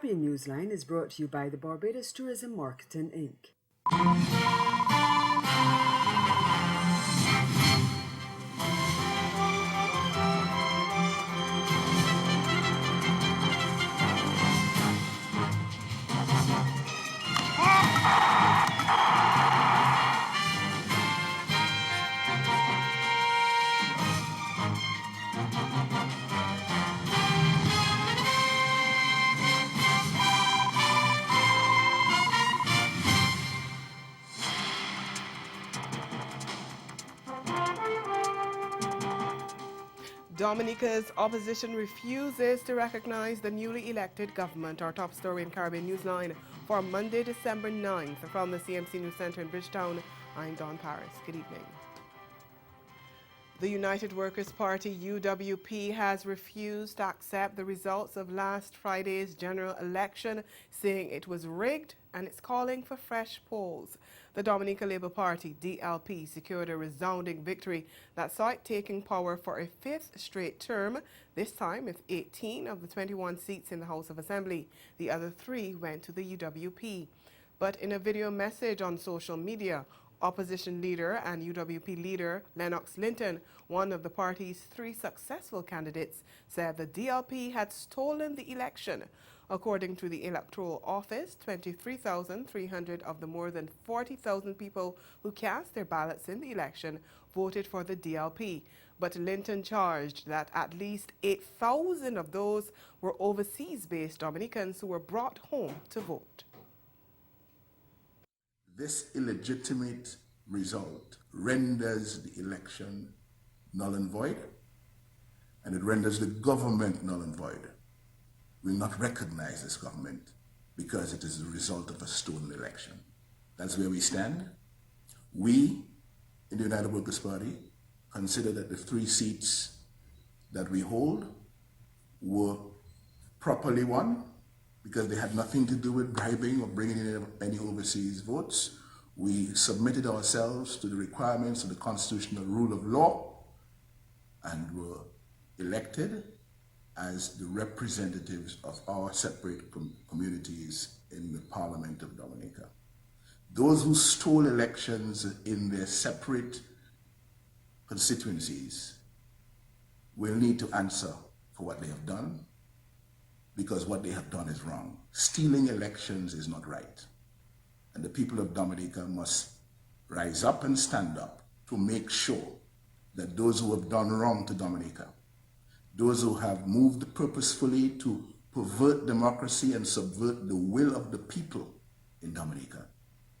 Caribbean Newsline is brought to you by the Barbados Tourism Marketing Inc. Dominica's opposition refuses to recognize the newly elected government. Our top story in Caribbean Newsline for Monday, December 9th. From the CMC News Center in Bridgetown, I'm Dawn Paris. Good evening. The United Workers' Party, UWP, has refused to accept the results of last Friday's general election, saying it was rigged, and it's calling for fresh polls. The Dominica Labour Party, DLP, secured a resounding victory that saw it taking power for a fifth straight term, this time with 18 of the 21 seats in the House of Assembly. The other 3 went to the UWP. But in a video message on social media, opposition leader and UWP leader Lennox Linton, one of the party's 3 successful candidates, said the DLP had stolen the election. According to the Electoral Office, 23,300 of the more than 40,000 people who cast their ballots in the election voted for the DLP. But Linton charged that at least 8,000 of those were overseas-based Dominicans who were brought home to vote. This illegitimate result renders the election null and void, and it renders the government null and void. We will not recognize this government because it is the result of a stolen election. That's where we stand. We, in the United Workers' Party, consider that the 3 seats that we hold were properly won, because they had nothing to do with bribing or bringing in any overseas votes. We submitted ourselves to the requirements of the constitutional rule of law and were elected as the representatives of our separate communities in the Parliament of Dominica. Those who stole elections in their separate constituencies will need to answer for what they have done, because what they have done is wrong. Stealing elections is not right. And the people of Dominica must rise up and stand up to make sure that those who have done wrong to Dominica, those who have moved purposefully to pervert democracy and subvert the will of the people in Dominica,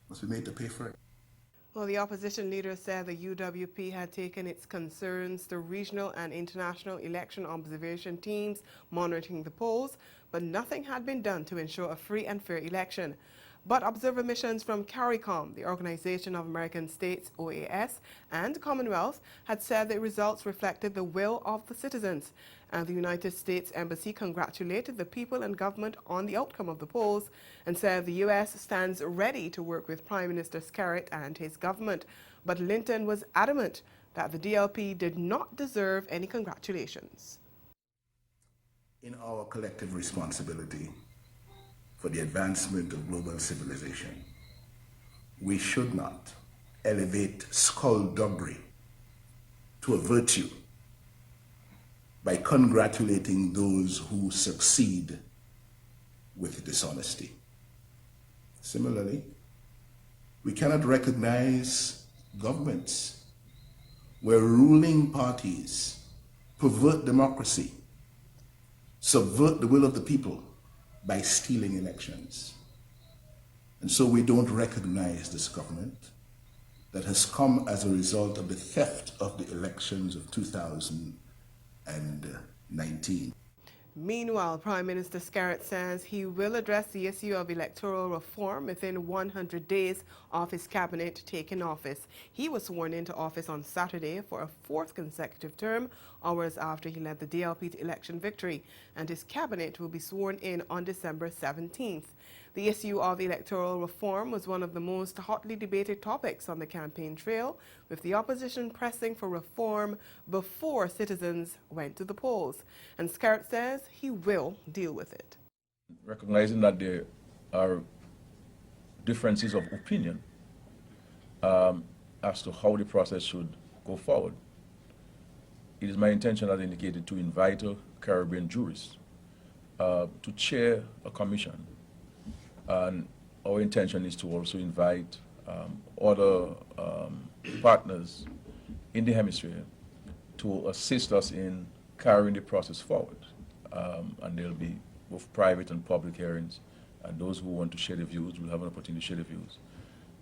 must be made to pay for it. Well, the opposition leader said the UWP had taken its concerns to regional and international election observation teams monitoring the polls, but nothing had been done to ensure a free and fair election. But observer missions from CARICOM, the Organization of American States, OAS, and Commonwealth had said the results reflected the will of the citizens. And the United States Embassy congratulated the people and government on the outcome of the polls and said the U.S. stands ready to work with Prime Minister Skerritt and his government. But Linton was adamant that the DLP did not deserve any congratulations. In our collective responsibility for the advancement of global civilization, we should not elevate skullduggery to a virtue by congratulating those who succeed with dishonesty. Similarly, we cannot recognize governments where ruling parties pervert democracy, subvert the will of the people by stealing elections. And so we don't recognize this government that has come as a result of the theft of the elections of 2019. Meanwhile, Prime Minister Skerritt says he will address the issue of electoral reform within 100 days of his cabinet taking office. He was sworn into office on Saturday for a 4th consecutive term, hours after he led the DLP to election victory, and his cabinet will be sworn in on December 17th. The issue of electoral reform was one of the most hotly debated topics on the campaign trail, with the opposition pressing for reform before citizens went to the polls. And Skerritt says he will deal with it. Recognizing that there are differences of opinion as to how the process should go forward, it is my intention, as indicated, to invite a Caribbean jurist to chair a commission. And our intention is to also invite other partners in the hemisphere to assist us in carrying the process forward. And there'll be both private and public hearings, and those who want to share their views will have an opportunity to share their views.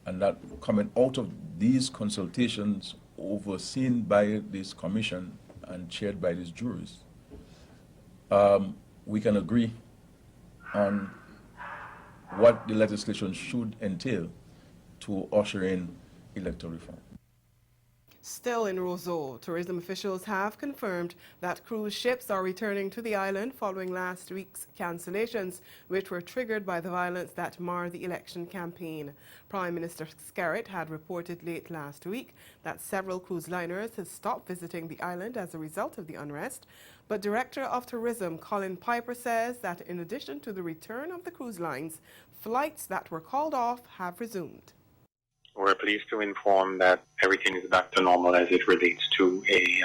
And that coming out of these consultations overseen by this commission and chaired by these jurists, we can agree on what the legislation should entail to usher in electoral reform. Still in Roseau, tourism officials have confirmed that cruise ships are returning to the island following last week's cancellations, which were triggered by the violence that marred the election campaign. Prime Minister Skerritt had reported late last week that several cruise liners had stopped visiting the island as a result of the unrest. But Director of Tourism Colin Piper says that in addition to the return of the cruise lines, flights that were called off have resumed. We're pleased to inform that everything is back to normal as it relates to a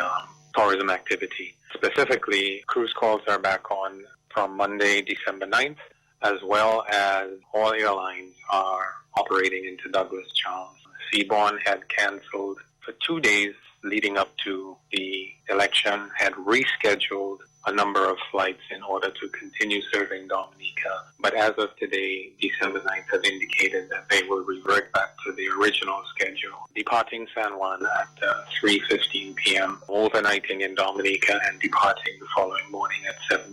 tourism activity. Specifically, cruise calls are back on from Monday, December 9th, as well as all airlines are operating into Douglas Charles. Seabourn had canceled for 2 days leading up to the election, had rescheduled a number of flights in order to continue serving Dominica. But as of today, December 9th, have indicated that they will revert back to the original schedule, departing San Juan at 3:15 p.m., overnighting in Dominica, and departing the following morning at 7:15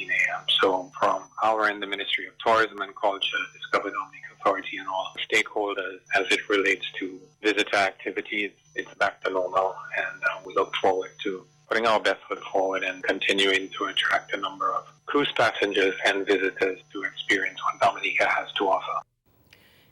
a.m. So from our end, the Ministry of Tourism and Culture, Discover Dominica Authority, and all stakeholders, as it relates to visitor activities, it's back to normal, and we look forward to putting our best foot forward and continuing to attract a number of cruise passengers and visitors to experience what Dominica has to offer.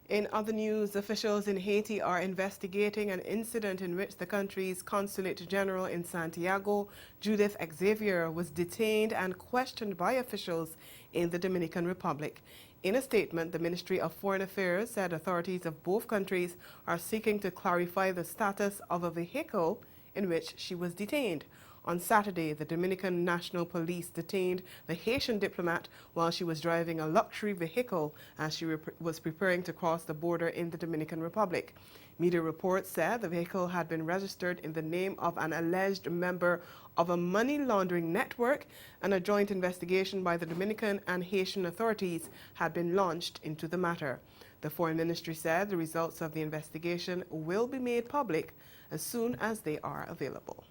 In other news, officials in Haiti are investigating an incident in which the country's Consulate General in Santiago, Judith Xavier, was detained and questioned by officials in the Dominican Republic. In a statement, the Ministry of Foreign Affairs said authorities of both countries are seeking to clarify the status of a vehicle in which she was detained. On Saturday, the Dominican National Police detained the Haitian diplomat while she was driving a luxury vehicle as she was preparing to cross the border in the Dominican Republic. Media reports said the vehicle had been registered in the name of an alleged member of a money laundering network, and a joint investigation by the Dominican and Haitian authorities had been launched into the matter. The Foreign Ministry said the results of the investigation will be made public as soon as they are available.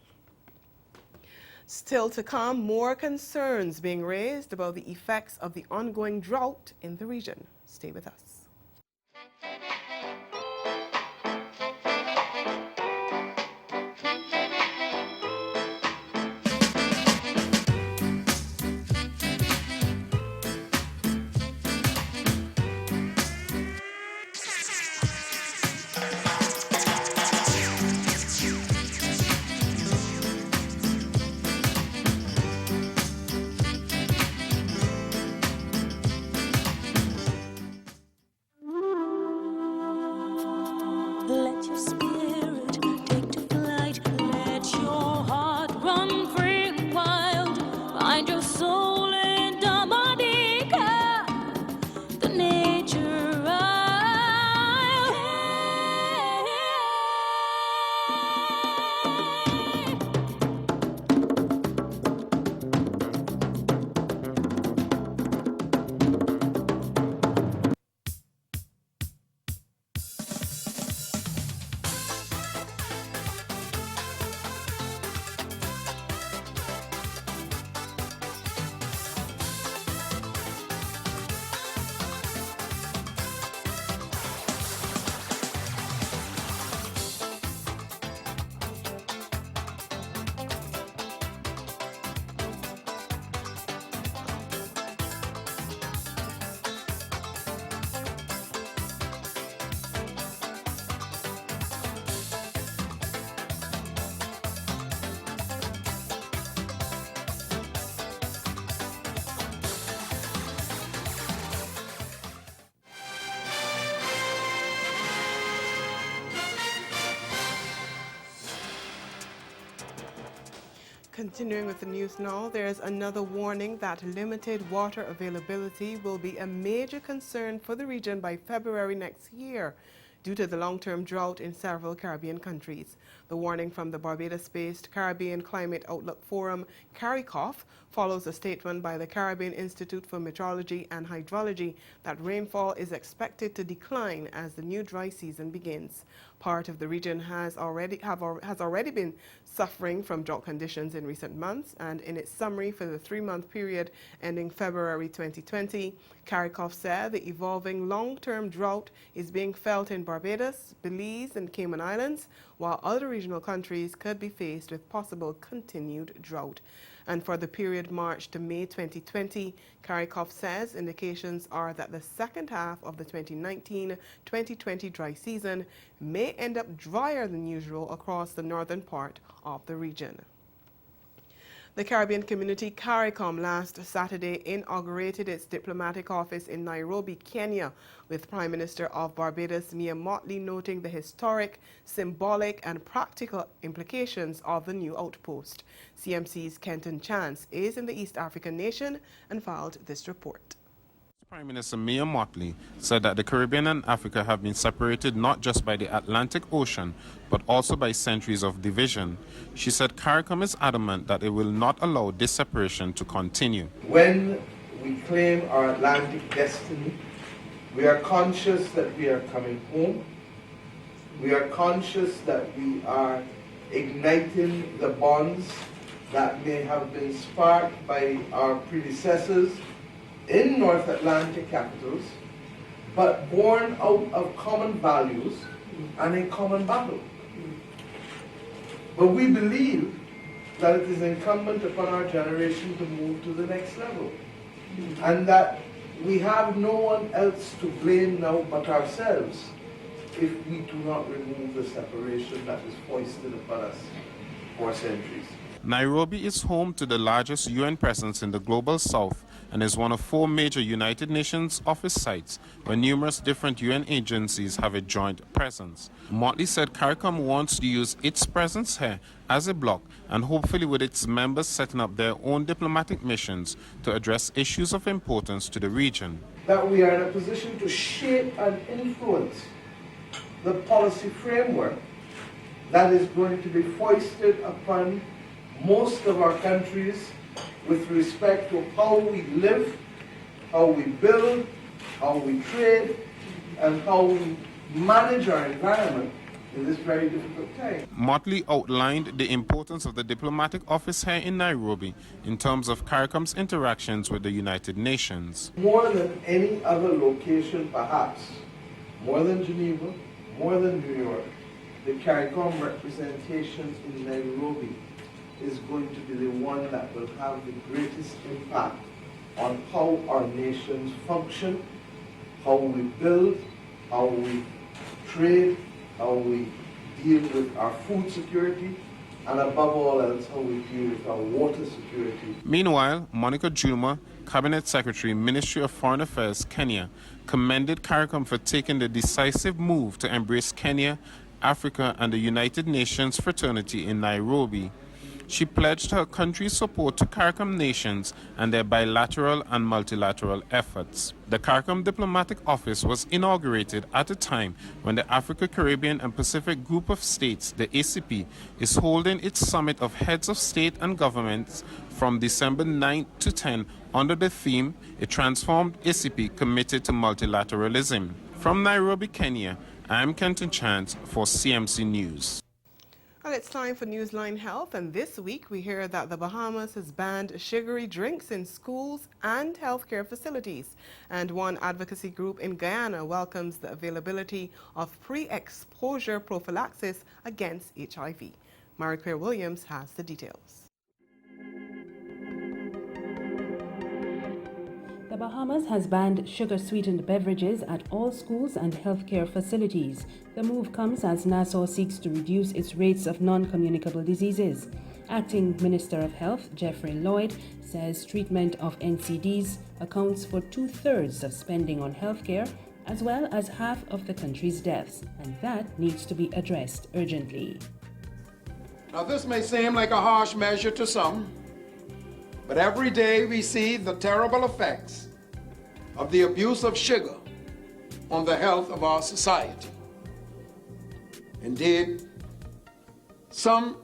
Still to come, more concerns being raised about the effects of the ongoing drought in the region. Stay with us. Let your spirit take to flight. Let your heart run free and wild. Find your soul in Dominica, the nature isle. Continuing with the news now, there's another warning that limited water availability will be a major concern for the region by February next year due to the long-term drought in several Caribbean countries. The warning from the Barbados-based Caribbean Climate Outlook Forum, CARICOM, follows a statement by the Caribbean Institute for Meteorology and Hydrology that rainfall is expected to decline as the new dry season begins. Part of the region has already been suffering from drought conditions in recent months, and in its summary for the 3-month period ending February 2020, CARICOM said the evolving long-term drought is being felt in Barbados, Belize, and Cayman Islands, while other regional countries could be faced with possible continued drought. And for the period March to May 2020, CARICOM says indications are that the second half of the 2019-2020 dry season may end up drier than usual across the northern part of the region. The Caribbean Community CARICOM last Saturday inaugurated its diplomatic office in Nairobi, Kenya, with Prime Minister of Barbados Mia Mottley noting the historic, symbolic and practical implications of the new outpost. CMC's Kenton Chance is in the East African nation and filed this report. Prime Minister Mia Mottley said that the Caribbean and Africa have been separated not just by the Atlantic Ocean, but also by centuries of division. She said CARICOM is adamant that it will not allow this separation to continue. When we claim our Atlantic destiny, we are conscious that we are coming home. We are conscious that we are igniting the bonds that may have been sparked by our predecessors in North Atlantic capitals, but born out of common values and a common battle. But we believe that it is incumbent upon our generation to move to the next level, and that we have no one else to blame now but ourselves if we do not remove the separation that is foisted upon us for centuries. Nairobi is home to the largest UN presence in the global south and is one of 4 major United Nations office sites where numerous different UN agencies have a joint presence. Mottley said CARICOM wants to use its presence here as a bloc and hopefully with its members setting up their own diplomatic missions to address issues of importance to the region. That we are in a position to shape and influence the policy framework that is going to be foisted upon most of our countries with respect to how we live, how we build, how we trade, and how we manage our environment in this very difficult time. Mottley outlined the importance of the diplomatic office here in Nairobi in terms of CARICOM's interactions with the United Nations. More than any other location perhaps, more than Geneva, more than New York, the CARICOM representation in Nairobi is going to be the one that will have the greatest impact on how our nations function, how we build, how we trade, how we deal with our food security, and above all else, how we deal with our water security. Meanwhile, Monica Juma, Cabinet Secretary, Ministry of Foreign Affairs, Kenya, commended CARICOM for taking the decisive move to embrace Kenya, Africa, and the United Nations fraternity in Nairobi. She pledged her country's support to CARICOM nations and their bilateral and multilateral efforts. The CARICOM Diplomatic Office was inaugurated at a time when the Africa, Caribbean and Pacific Group of States, the ACP, is holding its summit of heads of state and governments from December 9 to 10 under the theme, A Transformed ACP Committed to Multilateralism. From Nairobi, Kenya, I'm Kenton Chance for CMC News. Well, it's time for Newsline Health, and this week we hear that the Bahamas has banned sugary drinks in schools and healthcare facilities. And one advocacy group in Guyana welcomes the availability of pre-exposure prophylaxis against HIV. Marie-Claire Williams has the details. The Bahamas has banned sugar-sweetened beverages at all schools and healthcare facilities. The move comes as Nassau seeks to reduce its rates of non-communicable diseases. Acting Minister of Health, Jeffrey Lloyd, says treatment of NCDs accounts for 2/3 of spending on healthcare, as well as half of the country's deaths, and that needs to be addressed urgently. Now, this may seem like a harsh measure to some, but every day we see the terrible effects of the abuse of sugar on the health of our society. Indeed, some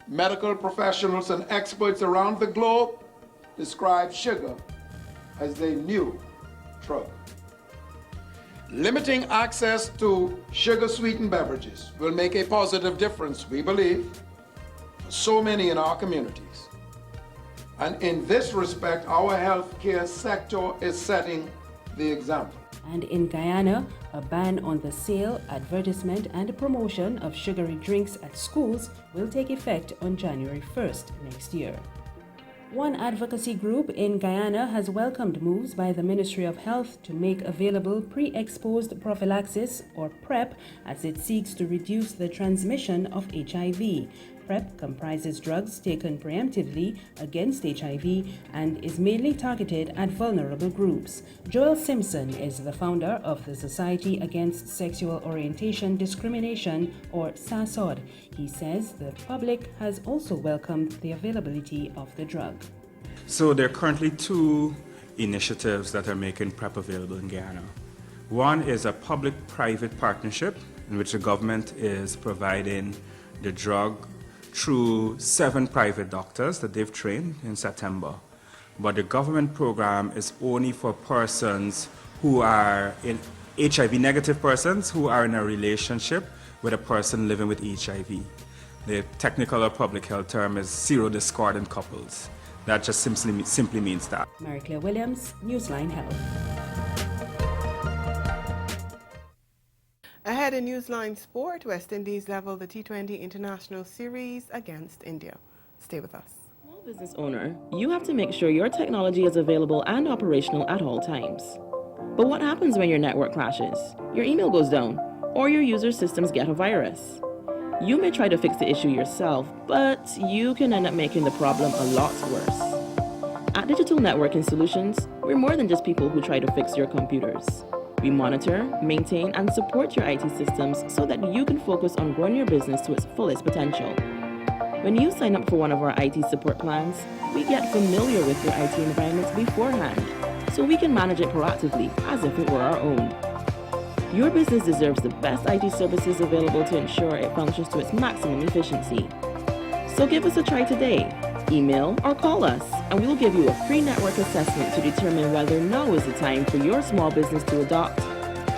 medical professionals and experts around the globe describe sugar as the new drug. Limiting access to sugar-sweetened beverages will make a positive difference, we believe, for so many in our communities. And in this respect, our healthcare sector is setting the example. And in Guyana, a ban on the sale, advertisement, and promotion of sugary drinks at schools will take effect on January 1st next year. One advocacy group in Guyana has welcomed moves by the Ministry of Health to make available pre-exposed prophylaxis, or PrEP, as it seeks to reduce the transmission of HIV. PrEP comprises drugs taken preemptively against HIV and is mainly targeted at vulnerable groups. Joel Simpson is the founder of the Society Against Sexual Orientation Discrimination, or SASOD. He says the public has also welcomed the availability of the drug. So there are currently two initiatives that are making PrEP available in Guyana. One is a public-private partnership in which the government is providing the drug through 7 private doctors that they've trained in September. But the government program is only for persons who are HIV-negative persons who are in a relationship with a person living with HIV. The technical or public health term is serodiscordant couples. That just simply means that. Mary Claire Williams, Newsline Health. Ahead in Newsline Sport, West Indies level the T20 International Series against India. Stay with us. Small business owner, you have to make sure your technology is available and operational at all times. But what happens when your network crashes, your email goes down, or your user systems get a virus? You may try to fix the issue yourself, but you can end up making the problem a lot worse. At Digital Networking Solutions, we're more than just people who try to fix your computers. We monitor, maintain, and support your IT systems so that you can focus on growing your business to its fullest potential. When you sign up for one of our IT support plans, we get familiar with your IT environment beforehand, so we can manage it proactively as if it were our own. Your business deserves the best IT services available to ensure it functions to its maximum efficiency. So give us a try today. Email or call us, and we will give you a free network assessment to determine whether now is the time for your small business to adopt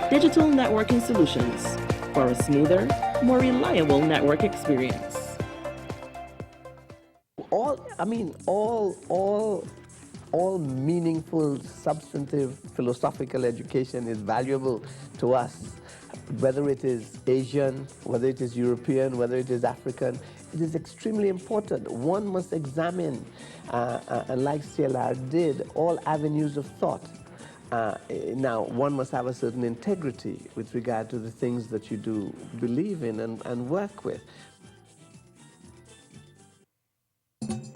Digital Networking Solutions for a smoother, more reliable network experience. All meaningful, substantive, philosophical education is valuable to us, whether it is Asian, whether it is European, whether it is African. It is extremely important. One must examine, and like CLR did, all avenues of thought. Now, one must have a certain integrity with regard to the things that you do believe in and work with.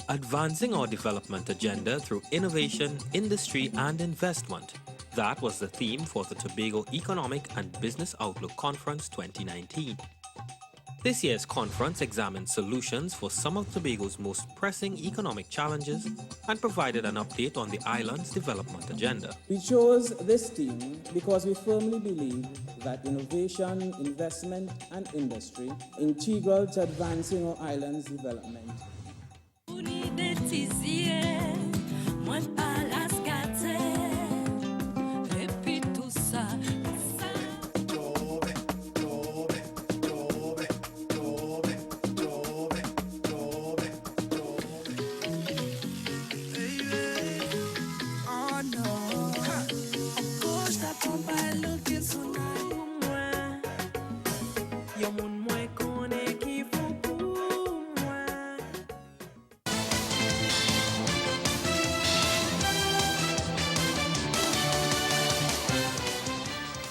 Advancing our development agenda through innovation, industry, and investment. That was the theme for the Tobago Economic and Business Outlook Conference 2019. This year's conference examined solutions for some of Tobago's most pressing economic challenges and provided an update on the island's development agenda. We chose this theme because we firmly believe that innovation, investment, and industry are integral to advancing our island's development.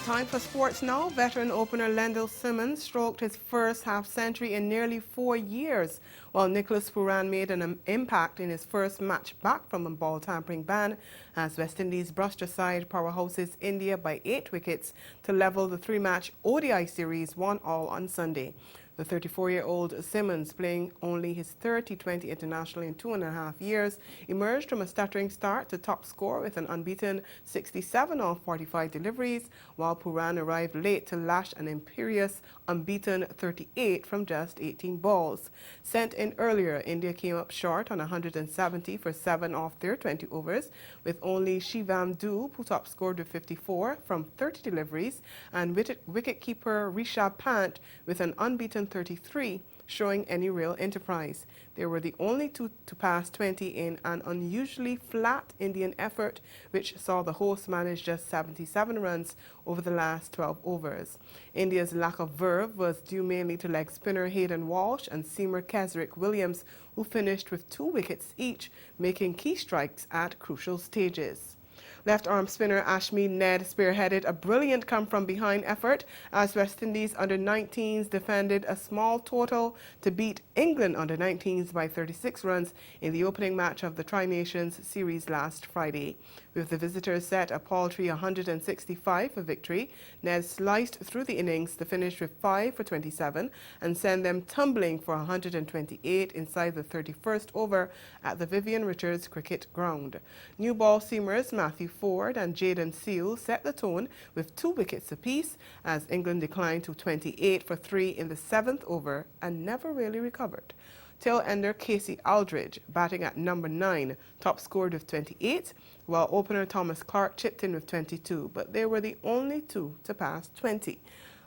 Time for sports now. Veteran opener Lendl Simmons stroked his first half-century in nearly 4 years, while Nicholas Pooran made an impact in his first match back from a ball tampering ban as West Indies brushed aside powerhouses India by 8 wickets to level the 3-match ODI series 1-1 on Sunday. The 34-year-old Simmons, playing only his third T20 international in 2.5 years, emerged from a stuttering start to top score with an unbeaten 67 off 45 deliveries, while Puran arrived late to lash an imperious unbeaten 38 from just 18 balls. Sent in earlier, India came up short on 170 for 7 off their 20 overs, with only Shivam Dube, who top scored with 54 from 30 deliveries, and wicket-keeper Rishabh Pant with an unbeaten 33, showing any real enterprise. They were the only two to pass 20 in an unusually flat Indian effort, which saw the hosts manage just 77 runs over the last 12 overs. India's lack of verve was due mainly to leg spinner Hayden Walsh and seamer Kesrick Williams, who finished with 2 wickets each, making key strikes at crucial stages. Left-arm spinner Ashmead Ned spearheaded a brilliant come-from-behind effort as West Indies under-19s defended a small total to beat England under-19s by 36 runs in the opening match of the Tri-Nations series last Friday. With the visitors set a paltry 165 for victory, Ned sliced through the innings to finish with 5 for 27 and send them tumbling for 128 inside the 31st over at the Vivian Richards Cricket Ground. New ball seamers Matthew Ford and Jayden Seale set the tone with 2 wickets apiece as England declined to 28 for 3 in the 7th over and never really recovered. Tail-ender Casey Aldridge, batting at number 9, top scored with 28, while opener Thomas Clark chipped in with 22, but they were the only 2 to pass 20.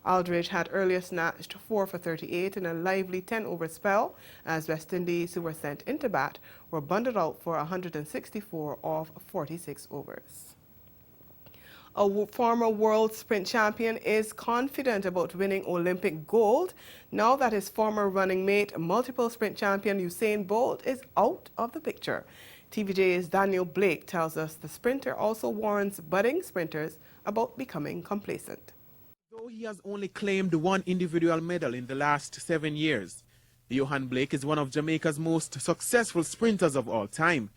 Aldridge had earlier snatched 4 for 38 in a lively 10-over spell, as West Indies, who were sent into bat, were bundled out for 164 off 46 overs. A former world sprint champion is confident about winning Olympic gold now that his former running mate, multiple sprint champion Usain Bolt, is out of the picture. TVJ's Daniel Blake tells us the sprinter also warns budding sprinters about becoming complacent. Though he has only claimed 1 individual medal in the last 7 years, Yohan Blake is one of Jamaica's most successful sprinters of all time.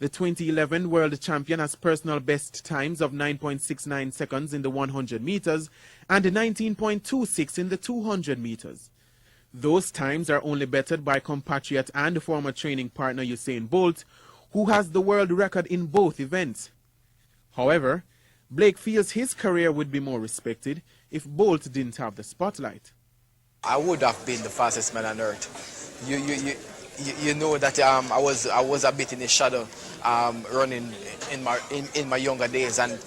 The 2011 world champion has personal best times of 9.69 seconds in the 100 meters and 19.26 in the 200 meters. Those times are only bettered by compatriot and former training partner Usain Bolt, who has the world record in both events. However, Blake feels his career would be more respected if Bolt didn't have the spotlight. I would have been the fastest man on earth. You know that I was a bit in the shadow running in my younger days, and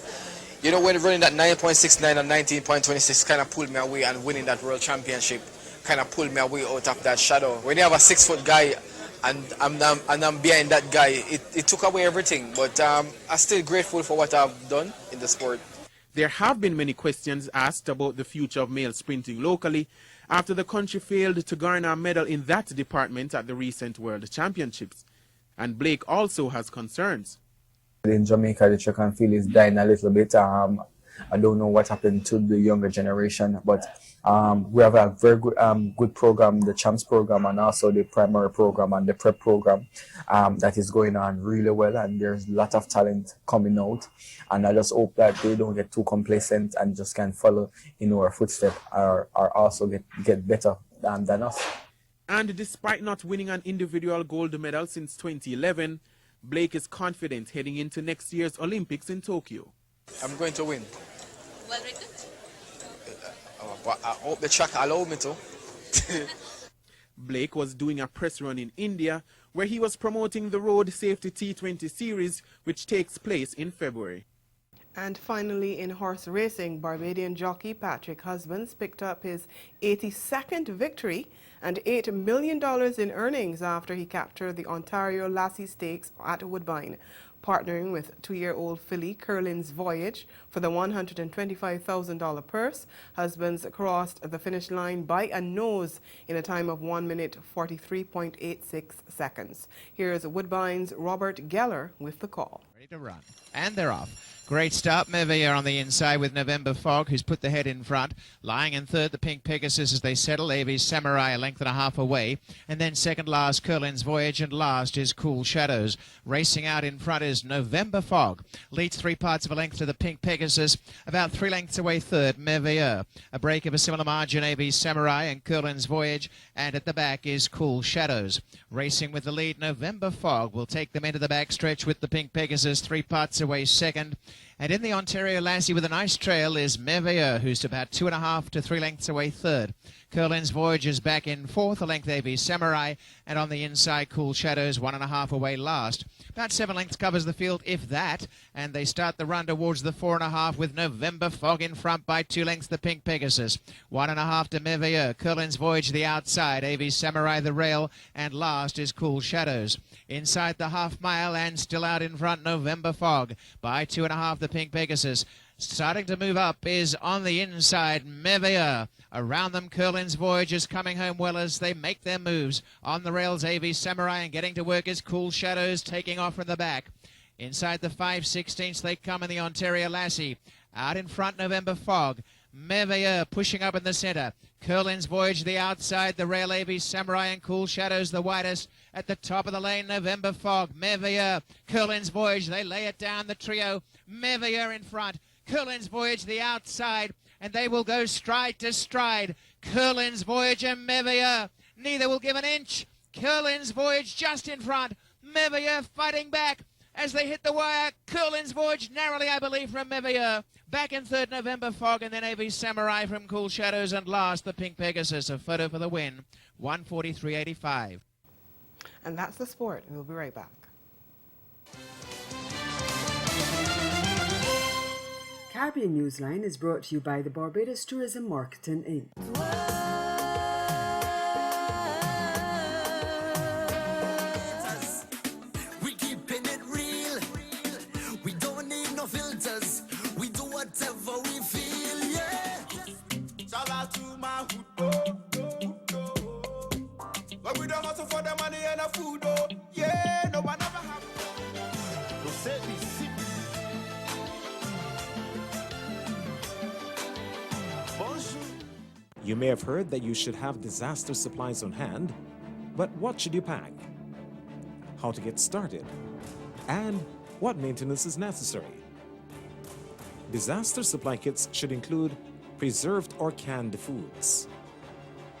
you know when running that 9.69 and 19.26 kind of pulled me away, and winning that world championship kind of pulled me away out of that shadow. When you have a 6-foot guy and I'm behind that guy, it took away everything. But I'm still grateful for what I've done in the sport. There have been many questions asked about the future of male sprinting locally after the country failed to garner a medal in that department at the recent World Championships. And Blake also has concerns. In Jamaica, the track and field is dying a little bit. I don't know what happened to the younger generation, but we have a very good program, the Champs program, and also the primary program and the prep program that is going on really well, and there's a lot of talent coming out, and I just hope that they don't get too complacent and just can follow in our footsteps or also get better than us. And despite not winning an individual gold medal since 2011, Blake is confident heading into next year's Olympics in Tokyo. I'm going to win. Well written. I hope the track allow me to. Blake was doing a press run in India where he was promoting the Road Safety T20 series, which takes place in February. And finally, in horse racing, Barbadian jockey Patrick Husbands picked up his 82nd victory and $8 million in earnings after he captured the Ontario Lassie Stakes at Woodbine. Partnering with 2-year-old filly Curlin's Voyage for the $125,000 purse, Husbands crossed the finish line by a nose in a time of 1 minute 43.86 seconds. Here's Woodbine's Robert Geller with the call. Ready to run. And they're off. Great start, Merveilleux on the inside with November Fog, who's put the head in front. Lying in third, the Pink Pegasus as they settle. AV's Samurai a length and a half away. And then second last, Curlin's Voyage, and last is Cool Shadows. Racing out in front is November Fog. Leads 3 parts of a length to the Pink Pegasus. About 3 lengths away third, Merveilleux. A break of a similar margin, AV's Samurai and Curlin's Voyage. And at the back is Cool Shadows. Racing with the lead, November Fog will take them into the back stretch with the Pink Pegasus 3 parts away second. And in the Ontario Lassie with a nice trail is Merveilleux, who's about 2.5 to 3 lengths away third. Curlin's Voyage is back in fourth, a length AV Samurai, and on the inside, Cool Shadows 1.5 away last. About 7 lengths covers the field, if that, and they start the run towards the 4.5 with November Fog in front by 2 lengths, the Pink Pegasus. 1.5 to Merveilleux, Curlin's Voyage the outside, AV Samurai the rail, and last is Cool Shadows. Inside the half mile and still out in front, November Fog by 2.5, the Pink Pegasus. Starting to move up is on the inside, Merveilleux. Around them, Curlin's Voyage is coming home well as they make their moves. On the rails, AV Samurai, and getting to work is Cool Shadows, taking off from the back. Inside the 5/16 they come in the Ontario Lassie. Out in front, November Fog. Merveilleux pushing up in the centre. Curlin's Voyage the outside, the rail AV Samurai and Cool Shadows the widest. At the top of the lane, November Fog. Merveilleux, Curlin's Voyage, they lay it down, the trio. Merveilleux in front. Curlin's Voyage the outside, and they will go stride to stride. Curlin's Voyage and Merveilleux, neither will give an inch. Curlin's Voyage just in front. Merveilleux fighting back as they hit the wire. Curlin's Voyage narrowly, I believe, from Merveilleux. Back in third, November Fog, and then AV Samurai from Cool Shadows, and last, the Pink Pegasus. A photo for the win, 1:43.85. And that's the sport. We'll be right back. Caribbean Newsline is brought to you by the Barbados Tourism Marketing Inc. We keeping it real. We don't need no filters. We do whatever we feel, yeah. Shout out to my hood, but we don't hustle for the money and the food, oh. Yeah, no one ever have. No say we see. You may have heard that you should have disaster supplies on hand, but what should you pack? How to get started? And what maintenance is necessary? Disaster supply kits should include preserved or canned foods,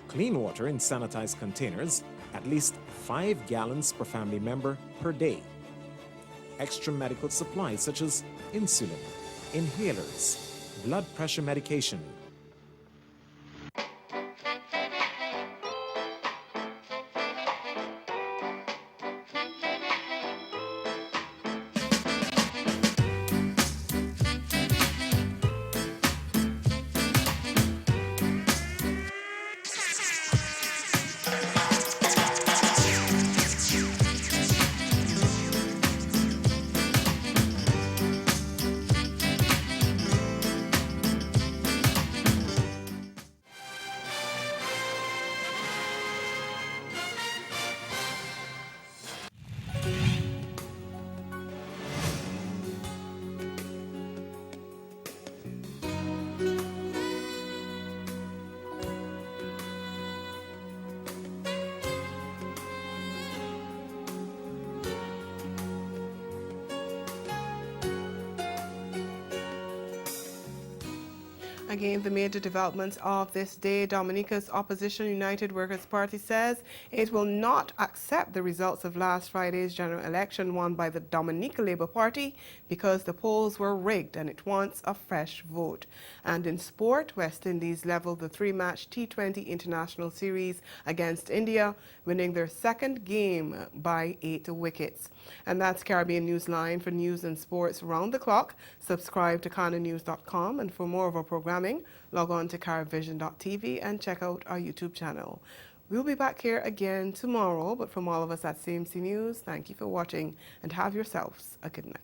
clean water in sanitized containers, at least 5 gallons per family member per day, extra medical supplies such as insulin, inhalers, blood pressure medication. Again, the major developments of this day. Dominica's opposition United Workers' Party says it will not accept the results of last Friday's general election won by the Dominica Labour Party because the polls were rigged, and it wants a fresh vote. And in sport, West Indies leveled the 3-match T20 International Series against India, winning their second game by 8 wickets. And that's Caribbean Newsline. For news and sports round the clock, subscribe to CanaNews.com, and for more of our programming, log on to CaribVision.tv and check out our YouTube channel. We'll be back here again tomorrow, but from all of us at CMC News, thank you for watching and have yourselves a good night.